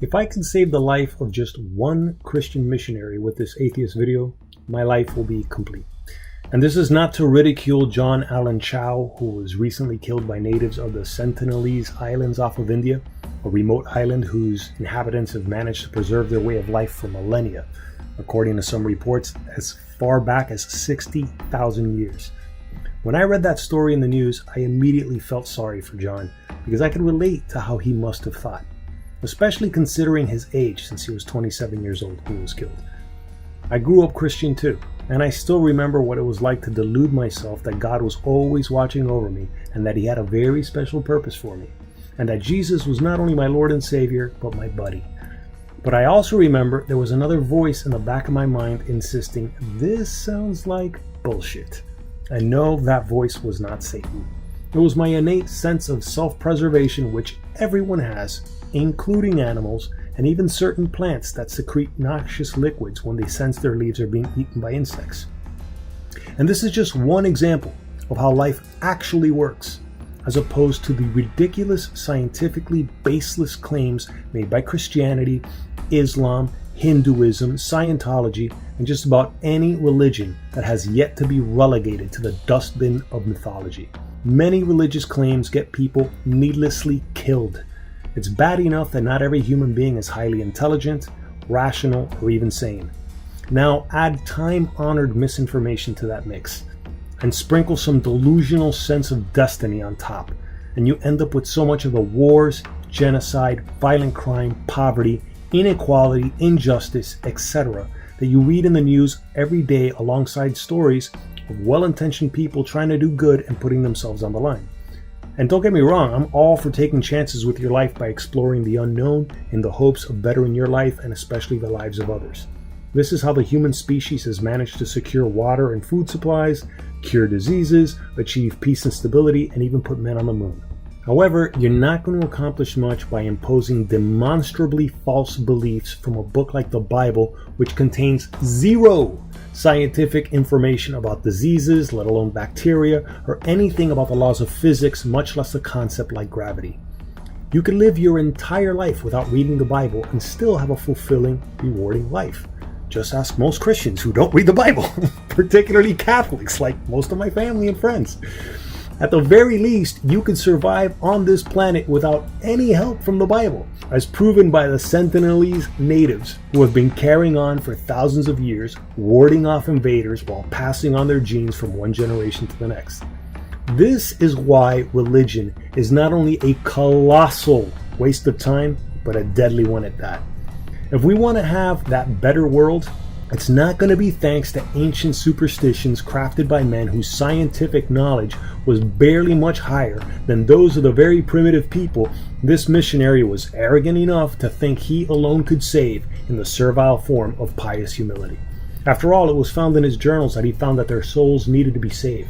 If I can save the life of just one Christian missionary with this atheist video, my life will be complete. And this is not to ridicule John Allen Chow, who was recently killed by natives of the Sentinelese Islands off of India, a remote island whose inhabitants have managed to preserve their way of life for millennia, according to some reports as far back as 60,000 years. When I read that story in the news, I immediately felt sorry for John, because I could relate to how he must have thought, especially considering his age since he was 27 years old when he was killed. I grew up Christian too, and I still remember what it was like to delude myself that God was always watching over me and that he had a very special purpose for me, and that Jesus was not only my Lord and Savior, but my buddy. But I also remember there was another voice in the back of my mind insisting, this sounds like bullshit. And no, that voice was not Satan. It was my innate sense of self-preservation, which everyone has, including animals, and even certain plants that secrete noxious liquids when they sense their leaves are being eaten by insects. And this is just one example of how life actually works, as opposed to the ridiculous, scientifically baseless claims made by Christianity, Islam, Hinduism, Scientology, and just about any religion that has yet to be relegated to the dustbin of mythology. Many religious claims get people needlessly killed. It's bad enough that not every human being is highly intelligent, rational, or even sane. Now add time-honored misinformation to that mix, and sprinkle some delusional sense of destiny on top, and you end up with so much of the wars, genocide, violent crime, poverty, inequality, injustice, etc. that you read in the news every day alongside stories of well-intentioned people trying to do good and putting themselves on the line. And don't get me wrong, I'm all for taking chances with your life by exploring the unknown in the hopes of bettering your life and especially the lives of others. This is how the human species has managed to secure water and food supplies, cure diseases, achieve peace and stability, and even put men on the moon. However, you're not going to accomplish much by imposing demonstrably false beliefs from a book like the Bible, which contains zero scientific information about diseases, let alone bacteria, or anything about the laws of physics, much less a concept like gravity. You can live your entire life without reading the Bible and still have a fulfilling, rewarding life. Just ask most Christians who don't read the Bible, particularly Catholics, like most of my family and friends. At the very least, you can survive on this planet without any help from the Bible, as proven by the Sentinelese natives who have been carrying on for thousands of years, warding off invaders while passing on their genes from one generation to the next. This is why religion is not only a colossal waste of time, but a deadly one at that. If we want to have that better world, it's not going to be thanks to ancient superstitions crafted by men whose scientific knowledge was barely much higher than those of the very primitive people this missionary was arrogant enough to think he alone could save in the servile form of pious humility. After all, it was found in his journals that he found that their souls needed to be saved.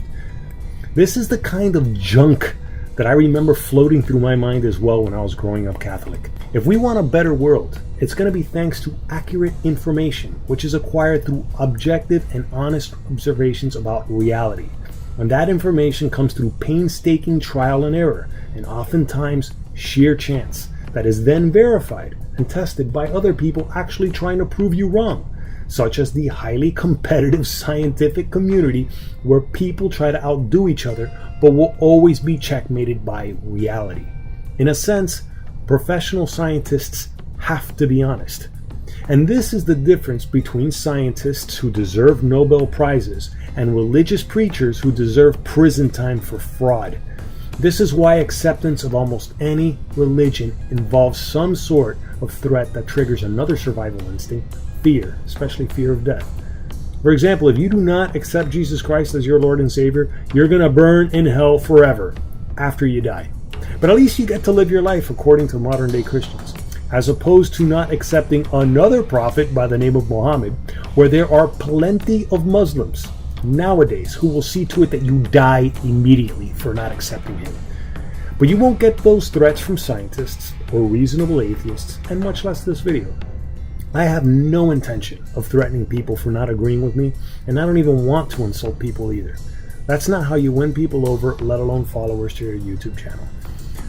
This is the kind of junk that I remember floating through my mind as well when I was growing up Catholic. If we want a better world, it's going to be thanks to accurate information, which is acquired through objective and honest observations about reality. And that information comes through painstaking trial and error, and oftentimes sheer chance, that is then verified and tested by other people actually trying to prove you wrong, such as the highly competitive scientific community where people try to outdo each other but will always be checkmated by reality. In a sense, professional scientists have to be honest. And this is the difference between scientists who deserve Nobel Prizes and religious preachers who deserve prison time for fraud. This is why acceptance of almost any religion involves some sort of threat that triggers another survival instinct, fear, especially fear of death. For example, if you do not accept Jesus Christ as your Lord and Savior, you're going to burn in hell forever after you die. But at least you get to live your life according to modern day Christians, as opposed to not accepting another prophet by the name of Muhammad, where there are plenty of Muslims nowadays who will see to it that you die immediately for not accepting him. But you won't get those threats from scientists or reasonable atheists, and much less this video. I have no intention of threatening people for not agreeing with me, and I don't even want to insult people either. That's not how you win people over, let alone followers to your YouTube channel.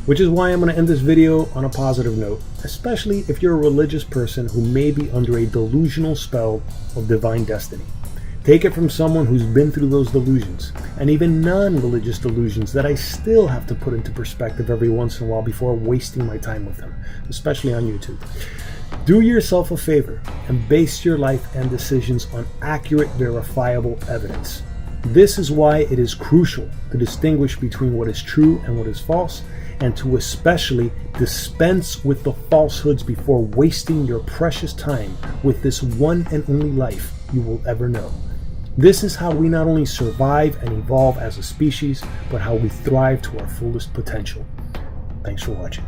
Which is why I'm going to end this video on a positive note, especially if you're a religious person who may be under a delusional spell of divine destiny. Take it from someone who's been through those delusions, and even non-religious delusions that I still have to put into perspective every once in a while before wasting my time with them, especially on YouTube. Do yourself a favor and base your life and decisions on accurate, verifiable evidence. This is why it is crucial to distinguish between what is true and what is false, and to especially dispense with the falsehoods before wasting your precious time with this one and only life you will ever know. This is how we not only survive and evolve as a species, but how we thrive to our fullest potential. Thanks for watching.